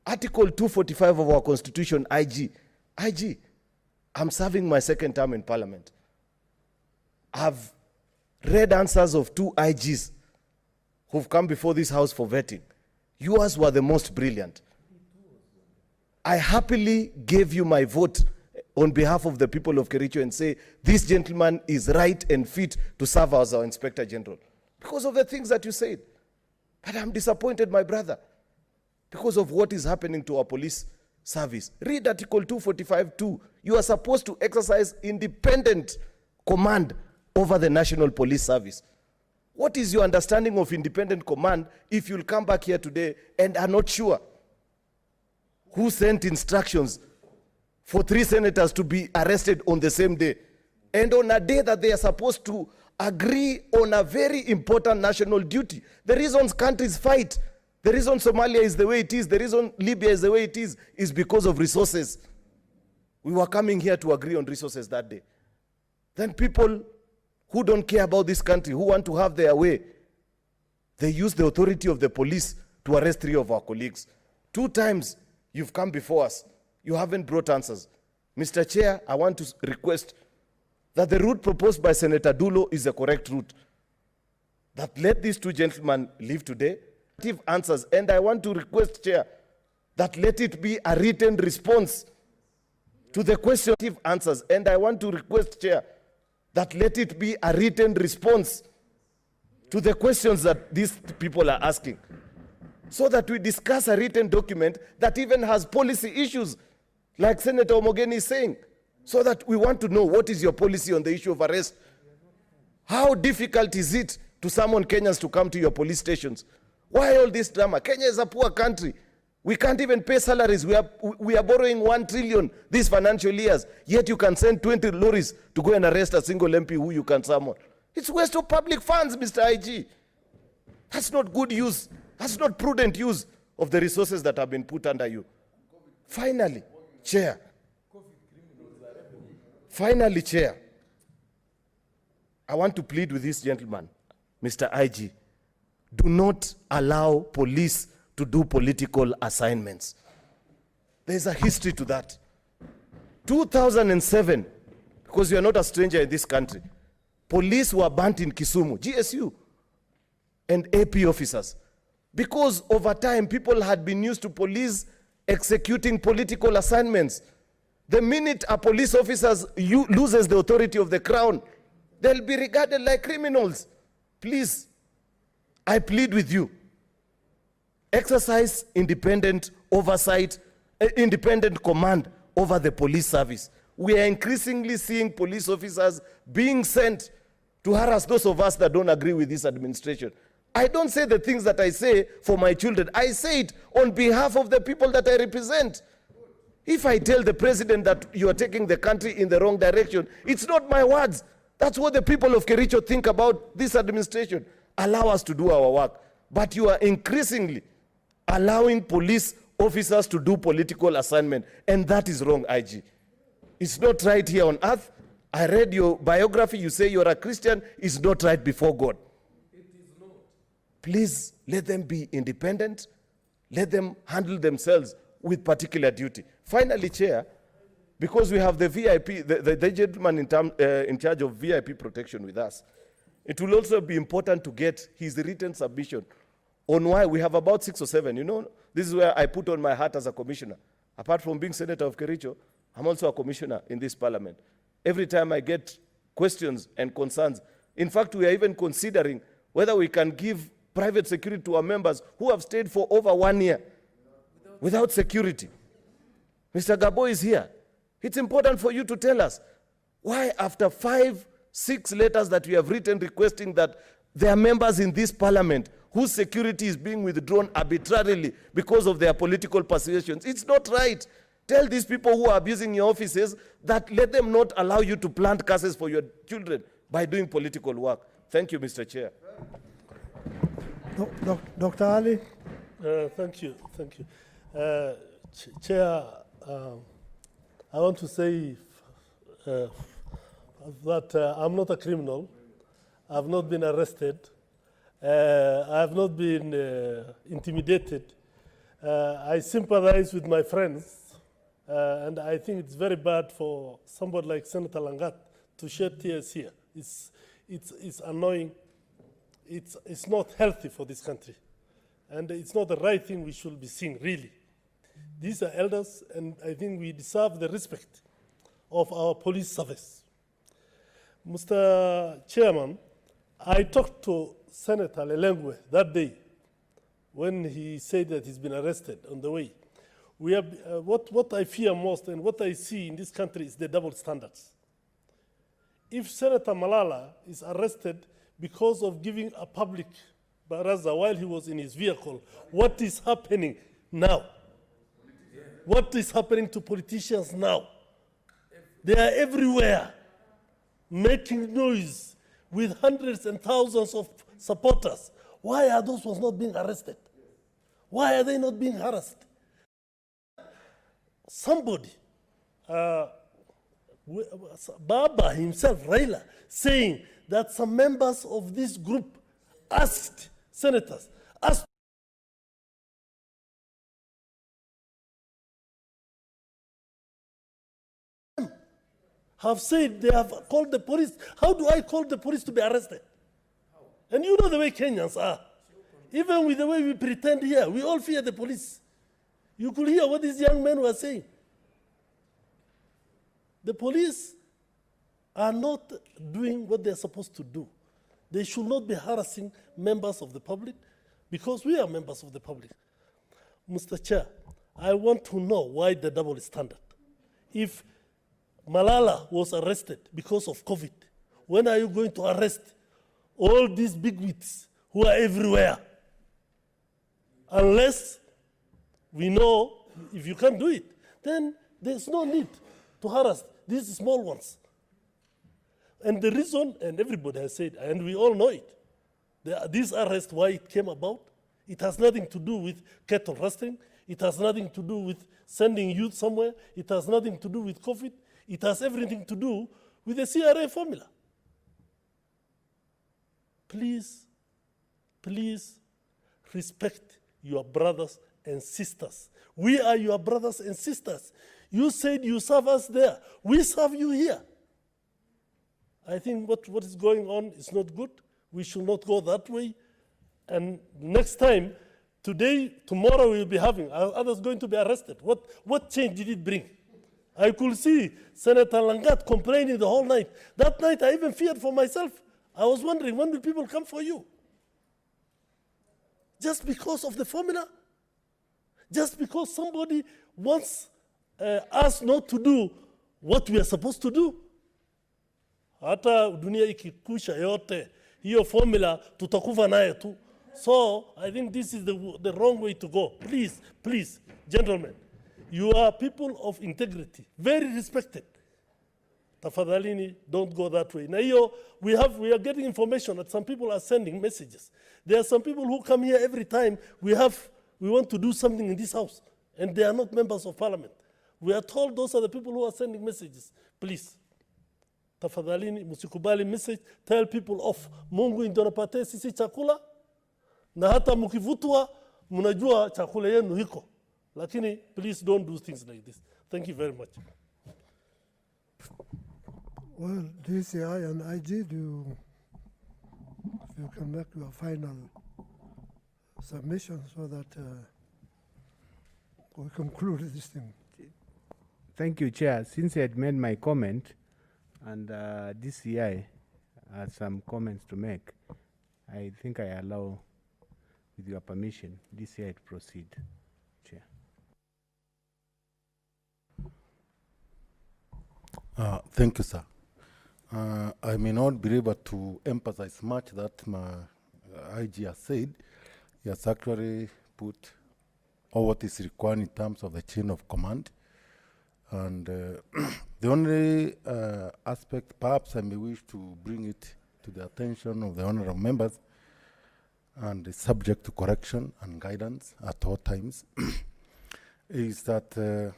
Article 245 of our Constitution, IG, I'm serving my second term in Parliament. I've read answers of 2 IGs who've come before this House for vetting. Yours were the most brilliant. I happily gave you my vote on behalf of the people of Kericho and say, this gentleman is right and fit to serve as our Inspector General because of the things that you said. But I'm disappointed, my brother, because of what is happening to our police service. Read Article 245(2). You are supposed to exercise independent command over the National Police Service. What is your understanding of independent command if you'll come back here today and are not sure who sent instructions for 3 senators to be arrested on the same day, and on a day that they are supposed to agree on a very important national duty? The reasons countries fight, the reason Somalia is the way it is, the reason Libya is the way it is because of resources. We were coming here to agree on resources that day. Then people who don't care about this country, who want to have their way, they use the authority of the police to arrest 3 of our colleagues. 2 times you've come before us. You haven't brought answers. Mr. Chair, I want to request that the route proposed by Senator Dulo is the correct route. That let these 2 gentlemen leave today. Answers. And I want to request, Chair, that let it be a written response to the question. Answers. And I want to request, Chair, that let it be a written response to the questions that these people are asking, so that we discuss a written document that even has policy issues, like Senator Omogeni is saying, so that we want to know what is your policy on the issue of arrest. How difficult is it to summon Kenyans to come to your police stations? Why all this drama? Kenya is a poor country. We can't even pay salaries. We are borrowing 1 trillion these financial years, yet you can send 20 lorries to go and arrest a single MP who you can summon. It's waste of public funds, Mr. IG. That's not good use. That's not prudent use of the resources that have been put under you. Finally, Chair. Finally, Chair. I want to plead with this gentleman, Mr. IG. Do not allow police to do political assignments. There's a history to that. 2007, because you are not a stranger in this country, police were burnt in Kisumu, GSU, and AP officers. Because over time, people had been used to police executing political assignments. The minute a police officer loses the authority of the crown, they'll be regarded like criminals. Please, I plead with you. Exercise independent oversight, independent command over the police service. We are increasingly seeing police officers being sent to harass those of us that don't agree with this administration. I don't say the things that I say for my children. I say it on behalf of the people that I represent. If I tell the president that you are taking the country in the wrong direction, it's not my words. That's what the people of Kericho think about this administration. Allow us to do our work. But you are increasingly allowing police officers to do political assignment, and that is wrong, IG. It's not right here on earth. I read your biography. You say you're a Christian. It's not right before God. It is not. Please let them be independent. Let them handle themselves with particular duty. Finally, Chair, because we have the VIP, the gentleman in charge of VIP protection with us, it will also be important to get his written submission on why we have about 6 or 7. You know, this is where I put on my hat as a commissioner. Apart from being Senator of Kericho, I'm also a commissioner in this parliament. Every time I get questions and concerns, in fact, we are even considering whether we can give private security to our members who have stayed for over 1 year without security. Mr. Gabo is here. It's important for you to tell us why, after 5, 6 letters that we have written requesting that there are members in this parliament whose security is being withdrawn arbitrarily because of their political persuasions. It's not right. Tell these people who are abusing your offices that let them not allow you to plant curses for your children by doing political work. Thank you, Mr. Chair. Dr. Ali? Thank you. Chair, I want to say that I'm not a criminal. I've not been arrested. I have not been intimidated. I sympathize with my friends, and I think it's very bad for somebody like Senator Langat to shed tears here. It's annoying. It's not healthy for this country. And it's not the right thing we should be seeing, really. These are elders, and I think we deserve the respect of our police service. Mr. Chairman, I talked to Senator Lelengwe that day when he said that he's been arrested on the way. We have, what I fear most and what I see in this country is the double standards. If Senator Malala is arrested because of giving a public baraza while he was in his vehicle, what is happening now? What is happening to politicians now? They are everywhere, making noise with hundreds and thousands of supporters. Why are those ones not being arrested? Why are they not being harassed? Somebody, Baba himself, Raila, saying that some members of this group asked senators, have said they have called the police. How do I call the police to be arrested? And you know the way Kenyans are. Even with the way we pretend here, we all fear the police. You could hear what these young men were saying. The police are not doing what they're supposed to do. They should not be harassing members of the public because we are members of the public. Mr. Chair, I want to know why the double standard. If Malala was arrested because of COVID, when are you going to arrest all these bigwigs who are everywhere? Unless we know if you can't do it, then there's no need to harass these small ones. And the reason, and everybody has said, and we all know it, this arrest, why it came about, it has nothing to do with cattle rustling. It has nothing to do with sending youth somewhere. It has nothing to do with COVID. It has everything to do with the CRA formula. Please, please respect your brothers and sisters. We are your brothers and sisters. You said you serve us there. We serve you here. I think what is going on is not good. We should not go that way. And next time, today, tomorrow we'll be having, are others going to be arrested? What change did it bring? I could see Senator Langat complaining the whole night. That night I even feared for myself. I was wondering, when will people come for you? Just because of the formula? Just because somebody wants us not to do what we are supposed to do? Hata dunia ikikusha yote, hiyo formula tutakufa naye tu. So I think this is the wrong way to go. Please, please, gentlemen, you are people of integrity, very respected. Tafadhalini, don't go that way. Now, we are getting information that some people are sending messages. There are some people who come here every time we want to do something in this house, and they are not members of parliament. We are told those are the people who are sending messages. Please, tafadhalini, musikubali message, tell people off. Mungu indonapate sisi chakula, na hata mukivutwa, munajua chakula yenu hiko. Lakini, please don't do things like this. Thank you very much. Well, DCI and IG, if you can make your final submission so that we conclude this thing. Thank you, Chair. Since I had made my comment and DCI has some comments to make, I think I allow, with your permission, DCI to proceed, Chair. Thank you, sir. I may not be able to emphasize much that my IG has said. He has actually put all what is required in terms of the chain of command. And the only aspect perhaps I may wish to bring it to the attention of the honorable members and is subject to correction and guidance at all times is that,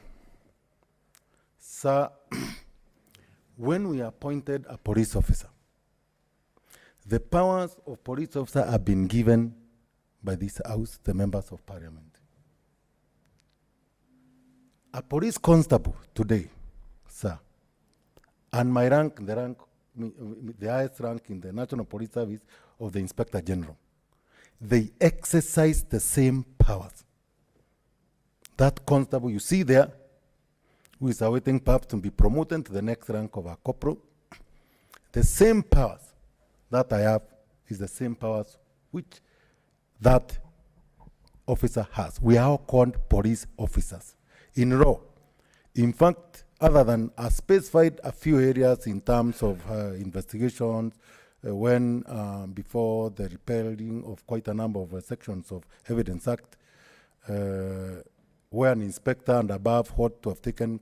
sir, when we appointed a police officer, the powers of police officer have been given by this house, the members of parliament. a police constable today, sir, and my rank, the highest rank in the National Police Service of the Inspector General, they exercise the same powers. That constable you see there, who is awaiting perhaps to be promoted to the next rank of a corporal, the same powers that I have is the same powers which that officer has. We are all called police officers in raw. In fact, other than I specified a few areas in terms of investigations when before the repealing of quite a number of sections of Evidence Act, where an inspector and above ought to have taken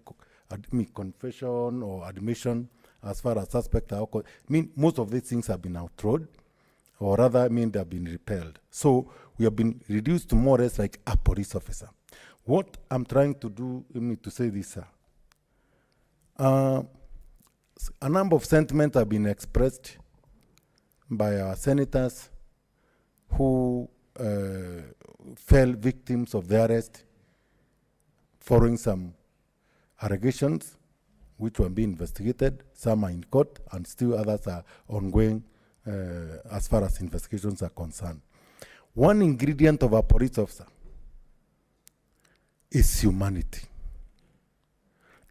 confession or admission as far as suspect are. I mean, most of these things have been outrode, or rather, I mean, they have been repelled. So we have been reduced to more or less like a police officer. What I'm trying to do, to say this, sir. A number of sentiments have been expressed by our senators who fell victims of the arrest following some allegations which were being investigated. Some are in court and still others are ongoing as far as investigations are concerned. One ingredient of a police officer is humanity.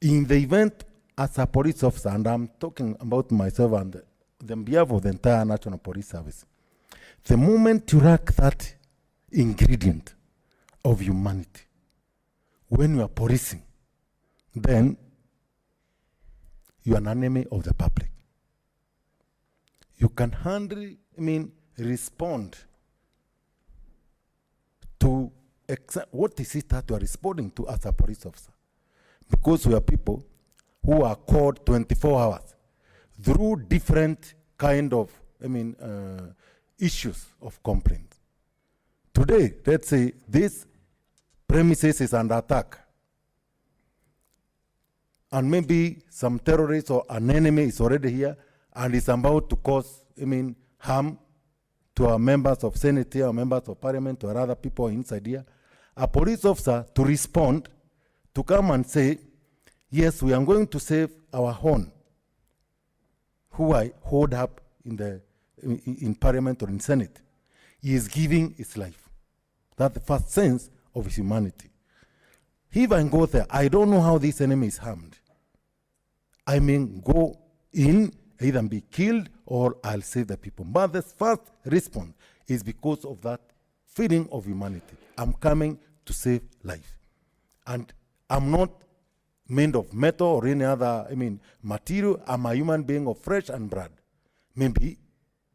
In the event as a police officer, and I'm talking about myself and on behalf of the entire National Police Service, the moment you lack that ingredient of humanity, when you are policing, then you are an enemy of the public. You can hardly, respond to what is it that you are responding to as a police officer. Because we are people who are called 24 hours through different kind of, issues of complaint. Today, let's say this premises is under attack, and maybe some terrorist or an enemy is already here and is about to cause, harm to our members of Senate or members of Parliament or other people inside here. A police officer to respond, to come and say, yes, we are going to save our own, who I hold up in Parliament or in Senate. He is giving his life. That's the first sense of his humanity. If I go there, I don't know how this enemy is harmed. I mean, go in, either be killed or I'll save the people. But the first response is because of that feeling of humanity. I'm coming to save life. And I'm not made of metal or any other, material. I'm a human being of flesh and blood. Maybe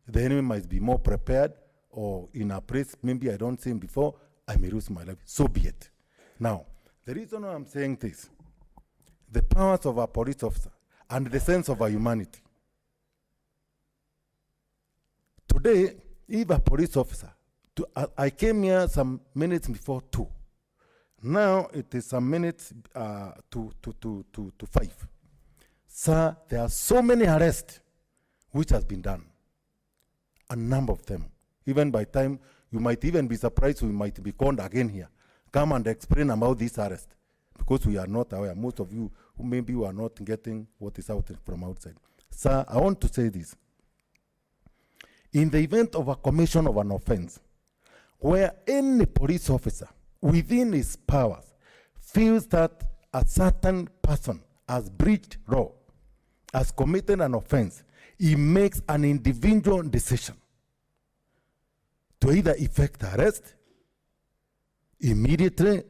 the enemy might be more prepared, or in a place, maybe I don't see him before, I may lose my life. So be it. Now, the reason why I'm saying this, the powers of a police officer and the sense of our humanity. Today, if a police officer, I came here some minutes before 2. Now it is some minutes to 5. Sir, there are so many arrests which has been done. A number of them. Even by time, you might even be surprised we might be called again here. Come and explain about this arrest. Because we are not aware. Most of you who maybe are not getting what is out from outside. Sir, I want to say this. In the event of a commission of an offense, where any police officer within his powers feels that a certain person has breached law, has committed an offense, he makes an individual decision to either effect arrest, immediately,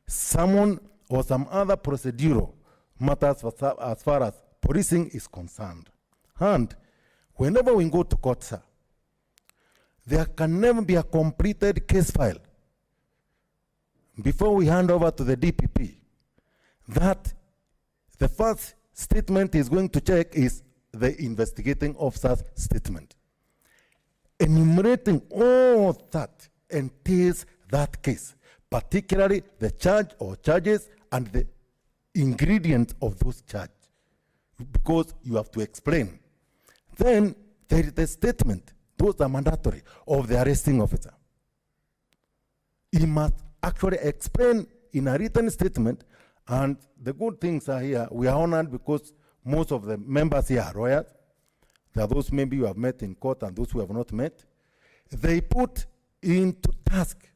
summon, or some other procedural matters as far as policing is concerned. And whenever we go to court, sir, there can never be a completed case file before we hand over to the DPP that the first statement is going to check is the investigating officer's statement. Enumerating all that entails that case, particularly the charge or charges and the ingredients of those charges, because you have to explain. Then there is the statement, those are mandatory, of the arresting officer. He must actually explain in a written statement And the good things are here. We are honored because most of the members here are lawyers. There are those maybe you have met in court and those who have not met. They put into task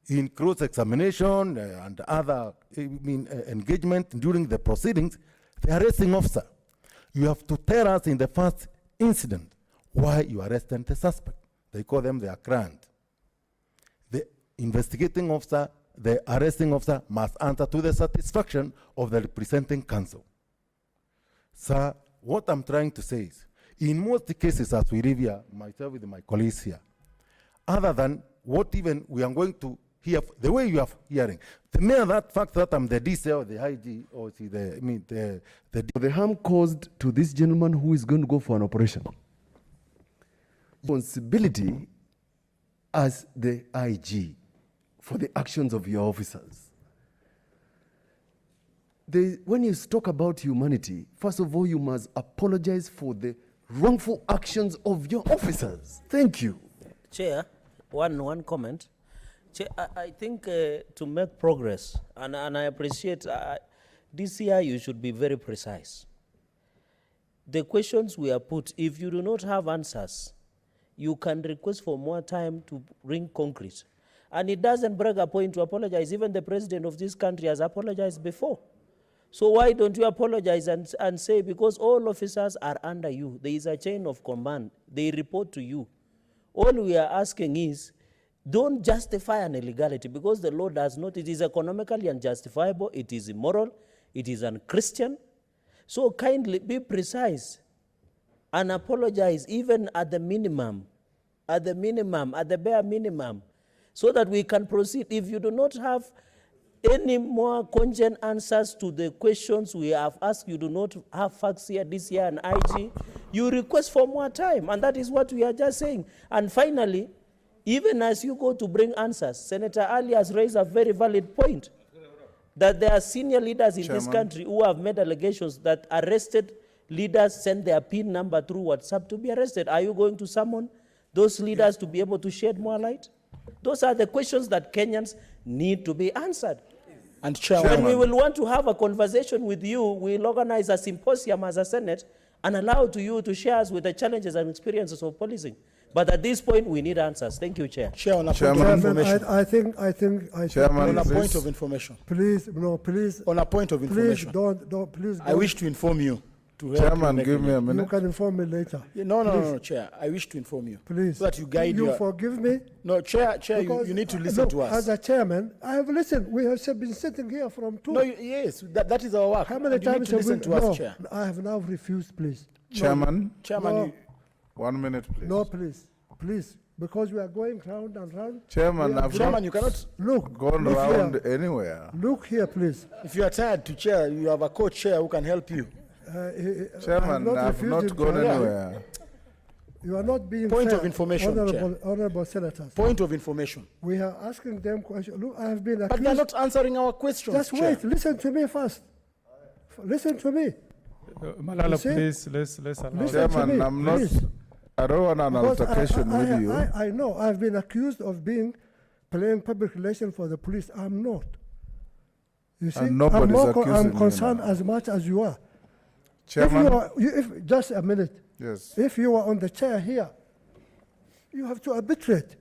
in cross-examination and other engagement during the proceedings, the arresting officer. You have to tell us in the first incident why you arrested the suspect. They call them their client. The investigating officer, the arresting officer must answer to the satisfaction of the representing counsel. Sir, what I'm trying to say is, in most cases as we live here, myself with my colleagues here, other than what even we are going to hear, the way you are hearing, the mere that fact that I'm the DC or the IG or The harm caused to this gentleman who is going to go for an operation. Responsibility as the IG for the actions of your officers. When you talk about humanity, first of all, you must apologize for the wrongful actions of your officers. Thank you. Chair, one comment. Chair, I think to make progress, and I appreciate this year you should be very precise. The questions we are put, if you do not have answers, you can request for more time to bring concrete. And it doesn't break a point to apologize. Even the president of this country has apologized before. So why don't you apologize and say, because all officers are under you, there is a chain of command, they report to you. All we are asking is, don't justify an illegality, because the law does not. It is economically unjustifiable, it is immoral, it is unchristian. So kindly be precise and apologize even at the minimum, at the bare minimum, so that we can proceed. If you do not have any more cogent answers to the questions we have asked, you do not have facts here this year and IG, you request for more time, and that is what we are just saying. And finally, even as you go to bring answers, Senator Ali has raised a very valid point, that there are senior leaders in this country who have made allegations that arrested leaders send their PIN number through WhatsApp to be arrested. Are you going to summon those leaders to be able to shed more light? Those are the questions that Kenyans need to be answered. And Chairman, when we will want to have a conversation with you, we'll organize a symposium as a Senate and allow to you to share us with the challenges and experiences of policing. But at this point, we need answers. Thank you, Chair. Chair, on a point of information. I think. Chairman, on a point of information. Please, no, please. On a point of information. Please don't, please. I wish to inform you. Chairman, give me a minute. You can inform me later. No, Chair. I wish to inform you. Please. So that you guide you forgive me? No, Chair, you need to listen to us. As a chairman, I have listened. We have been sitting here from 2. No, yes, that is our work. How many times you need to listen to us, Chair? I have now refused, please. Chairman, No. 1 minute, please. No, please, because we are going round and round. Chairman, I've Chairman, you cannot gone round anywhere. Look here, please. If you are tired to chair, you have a co-chair who can help you. Chairman, I've not gone anywhere. You are not being Point fair, of information, honorable senators. Point of information. We are asking them questions. Look, I have been accused. But they're not answering our questions, Just Chair. wait. Listen to me first. Listen to me. Malala, see? please, let's allow. Listen to Chairman, me, I'm not. please. I don't want an Because altercation with you. I know I've been accused of playing public relations for the police. I'm not. You see, And nobody's accusing I'm you concerned now. as much as you are. Chairman, If just a minute. yes. If you are on the chair here, you have to arbitrate.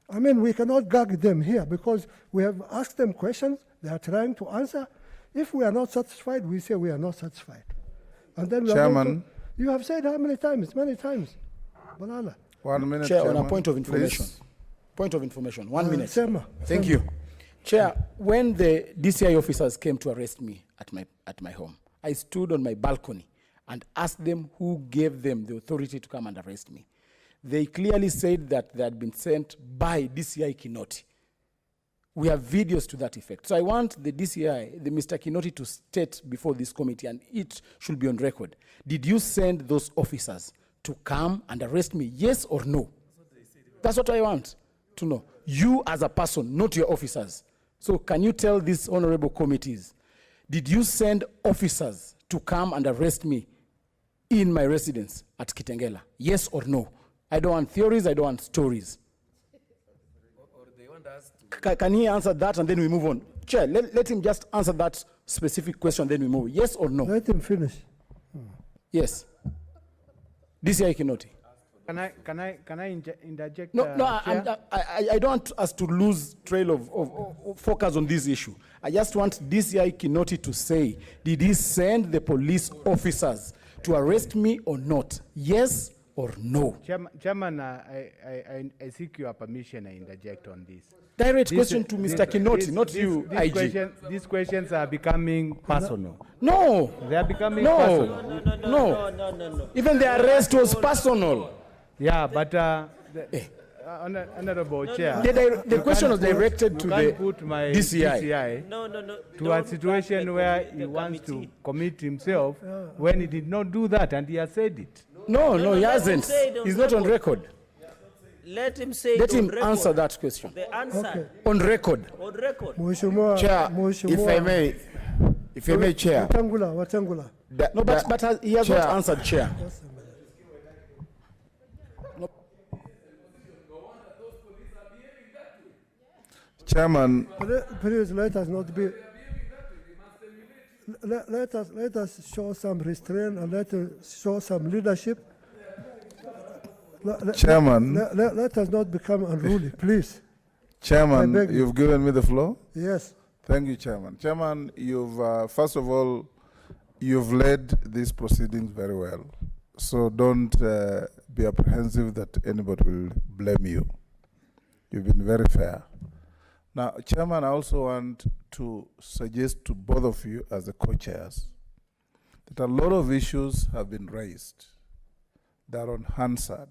I mean, we cannot gag them here because we have asked them questions. They are trying to answer. If we are not satisfied, we say we are not satisfied. And then we are going Chairman. to, you have said how many times? Many times. Banana. 1 minute, Chair, Chairman, on a point of information. please. Point of information. 1 minute. Selma. Thank you. Chair, when the DCI officers came to arrest me at my home, I stood on my balcony and asked them who gave them the authority to come and arrest me. They clearly said that they had been sent by DCI Kinoti. We have videos to that effect. So I want the DCI, the Mr. Kinoti, to state before this committee, and it should be on record. Did you send those officers to come and arrest me, yes or no? That's what I want to know. You as a person, not your officers. So can you tell these honorable committees, did you send officers to come and arrest me in my residence at Kitengela? Yes or no? I don't want theories, I don't want stories. Or they want us to... Can he answer that and then we move on? Chair, let him just answer that specific question, then we move. Yes or no? Let him finish. Yes. DCI Kinoti. Can I interject? No, Chair? I don't want us to lose trail of focus on this issue. I just want DCI Kinoti to say, did he send the police officers to arrest me or not? Yes or no? Chairman, I seek your permission. I interject on this. Direct question to Mr. Kinoti, not you, IG. These questions are becoming personal. No. They are becoming personal. No. Even the arrest was personal. Yeah, but Honorable Chair, The question was directed to the put my DCI. To a situation where he wants to commit himself when he did not do that, and he has said it. No, he hasn't. He's not on record. Let him say Let it on him record. answer that question. The answer On record. on record. Mheshimiwa, Chair, if I may, Chair. Watangula. No, but he has Chair. not answered, Chair. Chairman, Please let us not be. Let us show some restraint and let us show some leadership. Chairman. Let us not become unruly, please. I Chairman, beg you. you've given me the floor. Yes. Thank you, Chairman. Chairman, you've, first of all, you've led these proceedings very well. So don't be apprehensive that anybody will blame you. You've been very fair. Now, Chairman, I also want to suggest to both of you as the co-chairs that a lot of issues have been raised. They are unanswered.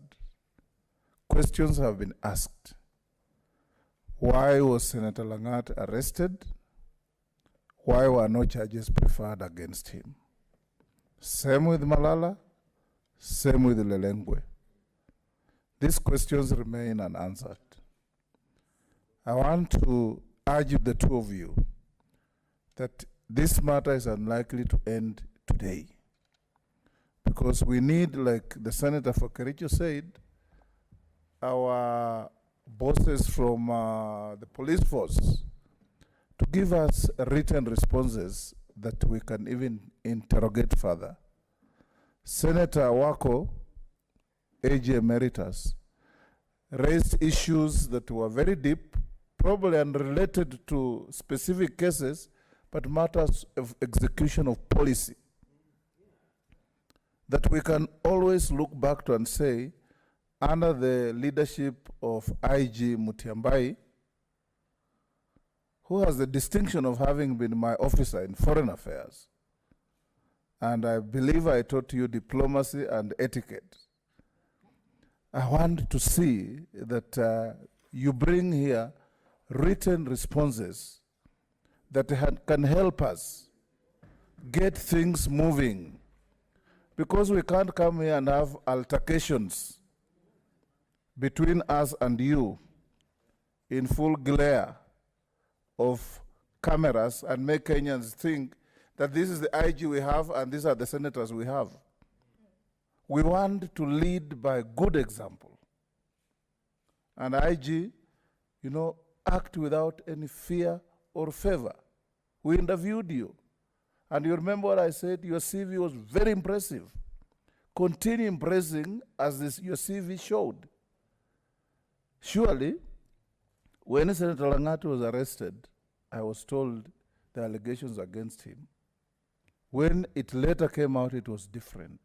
Questions have been asked. Why was Senator Langat arrested? Why were no charges preferred against him? Same with Malala, same with Lelengwe. These questions remain unanswered. I want to urge the two of you that this matter is unlikely to end today, because we need, like the Senator for Kericho said, our bosses from the police force to give us written responses that we can even interrogate further. Senator Wako, AG Emeritus, raised issues that were very deep, probably unrelated to specific cases, but matters of execution of policy that we can always look back to and say, under the leadership of IG Mutiambai, who has the distinction of having been my officer in foreign affairs, and I believe I taught you diplomacy and etiquette. I want to see that you bring here written responses that can help us get things moving, because we can't come here and have altercations between us and you in full glare of cameras and make Kenyans think that this is the IG we have and these are the senators we have. We want to lead by good example. And IG, act without any fear or favor. We interviewed you. And you remember what I said? Your CV was very impressive. Continue impressing as your CV showed. Surely, when Senator Langat was arrested, I was told the allegations against him. When it later came out, it was different.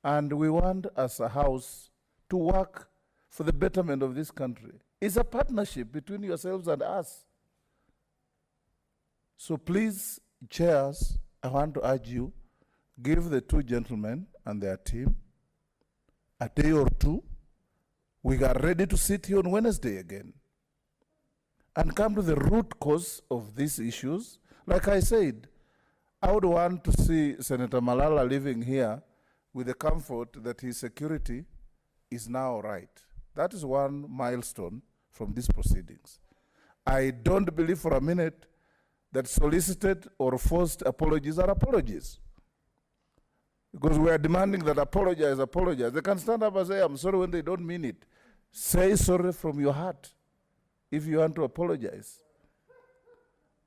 And we want, as a house, to work for the betterment of this country. It's a partnership between yourselves and us. So please, chairs, I want to urge you, give the two gentlemen and their team a day or two. We are ready to sit here on Wednesday again and come to the root cause of these issues. Like I said, I would want to see Senator Malala living here with the comfort that his security is now right. That is one milestone from these proceedings. I don't believe for a minute that solicited or forced apologies are apologies. Because we are demanding that apologize. They can stand up and say, I'm sorry when they don't mean it. Say sorry from your heart if you want to apologize.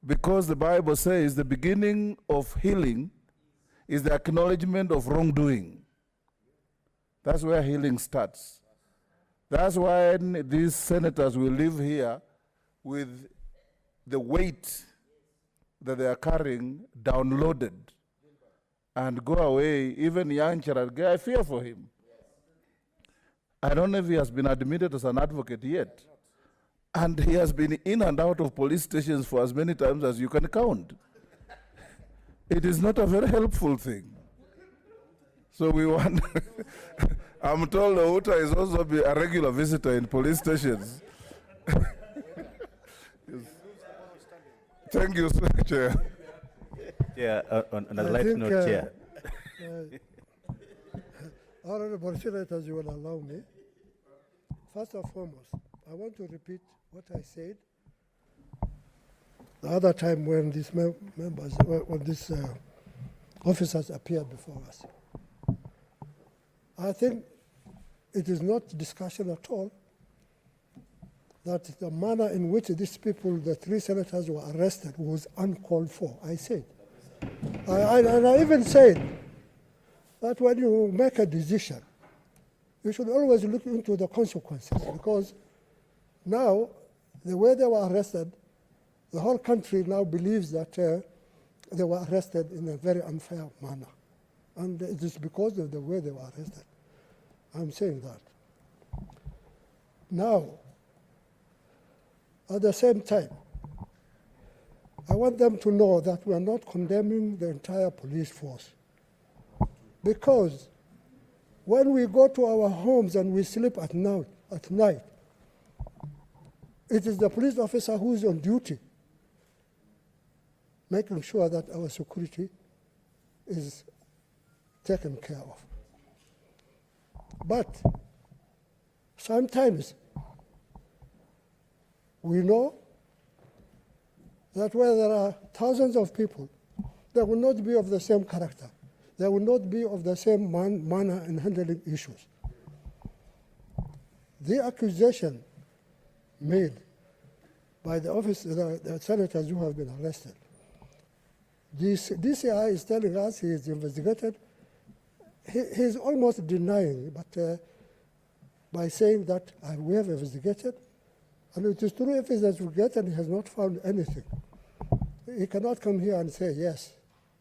because the Bible says the beginning of healing is the acknowledgement of wrongdoing. That's where healing starts. That's why these senators will live here with the weight that they are carrying downloaded and go away. Even young Gerard, I fear for him. I don't know if he has been admitted as an advocate yet. And he has been in and out of police stations for as many times as you can count. It is not a very helpful thing. So we want, I'm told Outa is also a regular visitor in police stations. Yes. Thank you, sir, Chair. Yeah, on a I light think, note, Chair. Honorable Senators, you will allow me. First and foremost, I want to repeat what I said the other time when these these officers appeared before us. I think it is not discussion at all that the manner in which these people, the 3 senators, were arrested was uncalled for. I said. And I even said that when you make a decision, you should always look into the consequences, because now, the way they were arrested, the whole country now believes that they were arrested in a very unfair manner. And it is because of the way they were arrested. I'm saying that. Now, at the same time, I want them to know that we are not condemning the entire police force. Because when we go to our homes and we sleep at night, it is the police officer who is on duty, making sure that our security is taken care of. But sometimes we know that where there are thousands of people, they will not be of the same character. They will not be of the same manner in handling issues. The accusation made by the senators who have been arrested. This DCI is telling us he is investigated. He is almost denying, but by saying that we have investigated, and it is true if he has investigated, he has not found anything. He cannot come here and say, yes,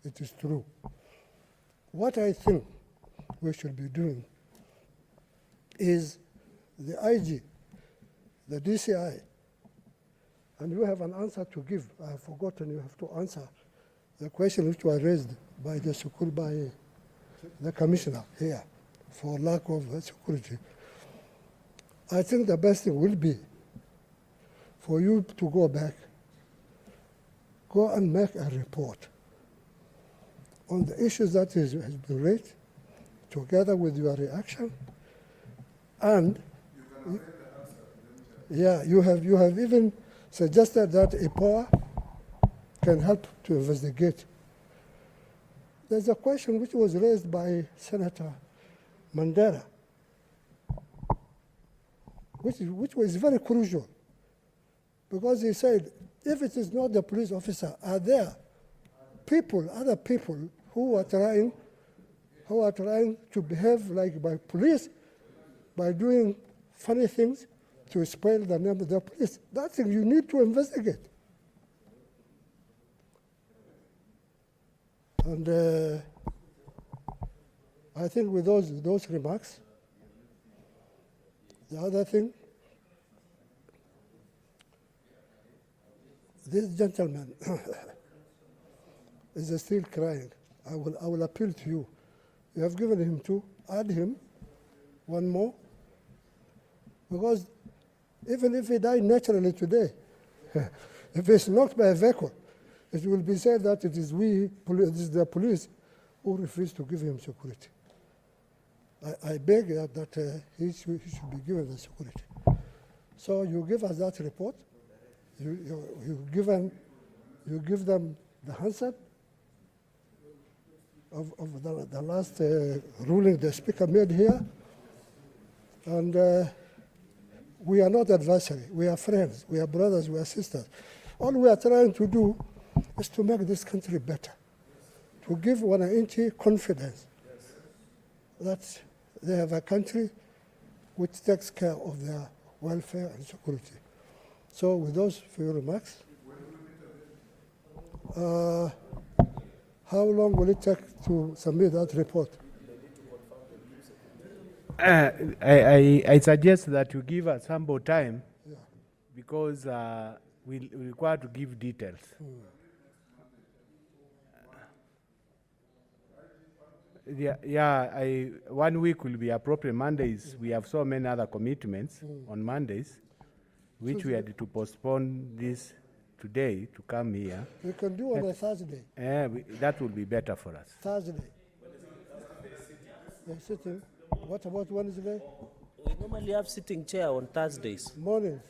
it is true. What I think we should be doing is the IG, the DCI, and you have an answer to give. I have forgotten, you have to answer the question which was raised by the commissioner here for lack of security. I think the best thing will be for you to go back, go and make a report on the issues that has been raised, together with your reaction, and yeah, you have even suggested that EPOA can help to investigate. There's a question which was raised by Senator Mandela, which was very crucial, because he said, if it is not the police officer, are there other people who are trying to behave like by police, by doing funny things to spoil the name of the police? That's thing you need to investigate. And I think with those remarks, the other thing, this gentleman is still crying. I will appeal to you. You have given him 2. Add him 1 more. Because even if he died naturally today, if he's knocked by a vehicle, it will be said that it is the police who refused to give him security. I beg that he should be given the security. So you give us that report. You give them the answer of the last ruling the speaker made here. And we are not adversary. We are friends. We are brothers. We are sisters. All we are trying to do is to make this country better, to give Wananchi confidence that they have a country which takes care of their welfare and security. So with those few remarks, how long will it take to submit that report? I suggest that you give us some more time because we require to give details. Yeah, 1 week will be appropriate. Mondays, we have so many other commitments on Mondays, which we had to postpone this today to come here. We can do on a Thursday. That will be better for us. Thursday. They're sitting. What about Wednesday? We normally have sitting chair on Thursdays. Morning.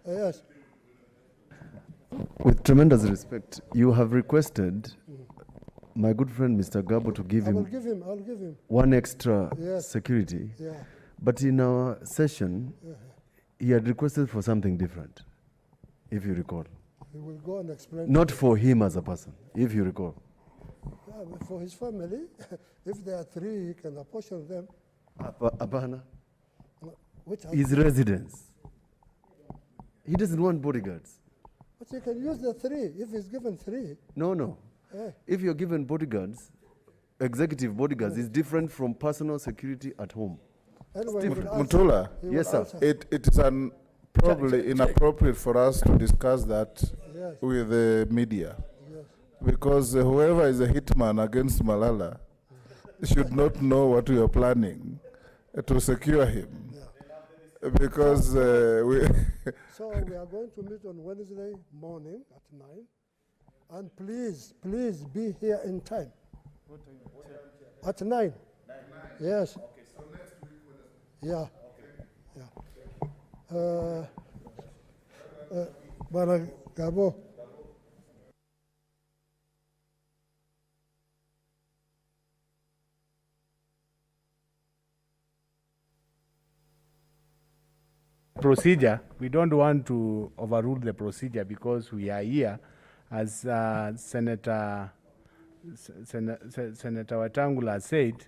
Yes. With tremendous respect, you have requested my good friend Mr. Gabo to give I'll him give him. one extra Yes. security. Yeah. But in our session, he had requested for something different, if you recall. He will go and explain. Not for him as a person, if you recall. Yeah, but for his family, if there are 3, he can apportion them. Abana, Which are, his residence. He doesn't want bodyguards. but he can use the 3 if he's given 3. No. If you're given bodyguards, executive bodyguards is different from personal security at home. Anyway, he will answer. Mutula, He will Yes, sir. answer. it is probably inappropriate for us to discuss that Yes. with the media. Yes. Because whoever is a hitman against Malala should not know what we are planning to secure him. Because we So we are going to meet on Wednesday morning at 9. And please be here in time. At 9. Yes. Okay, so next week Wednesday. Yeah. Bana Gabo. Procedure, we don't want to overrule the procedure because we are here as Senator Wetangula said.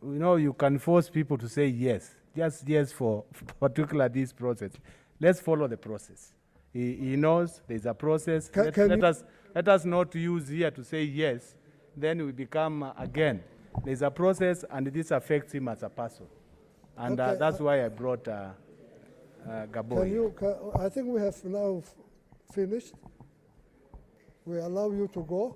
You can force people to say yes, just yes for particular this process. Let's follow the process. He knows there's a process. Let us not use here to say yes, then we become again. There's a process and this affects him as a person. And Okay, that's why I brought Gabo. I think we have now finished. We allow you to go.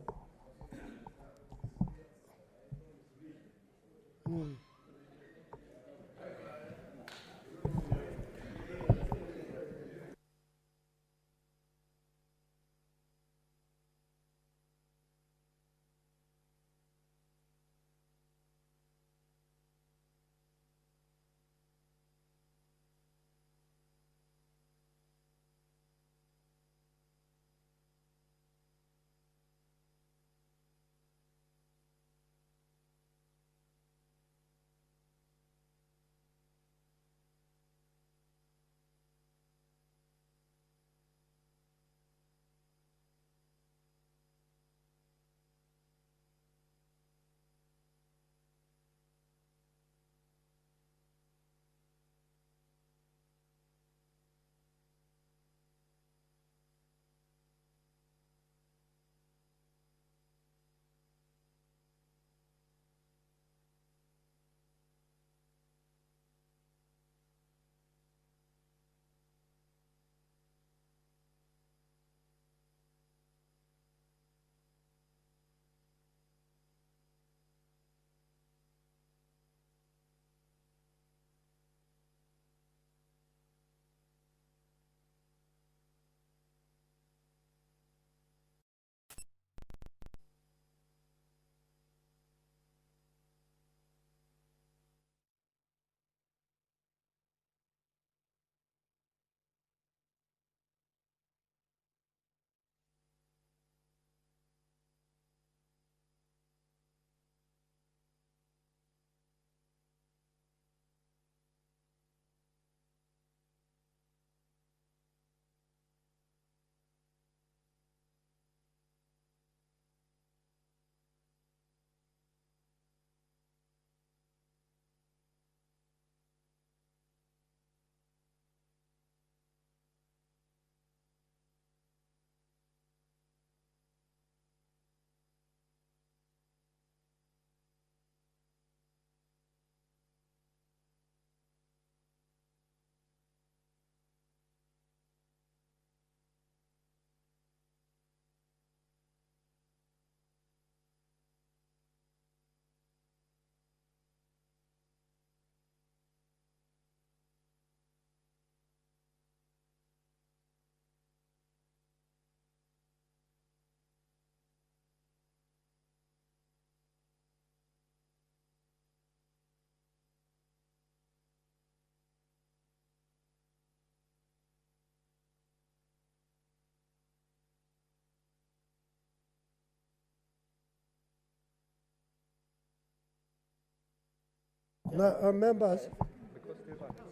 Now, members,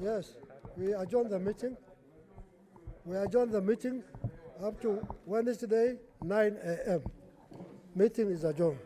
yes, we adjourn the meeting. We adjourn the meeting up to Wednesday, 9 a.m. Meeting is adjourned.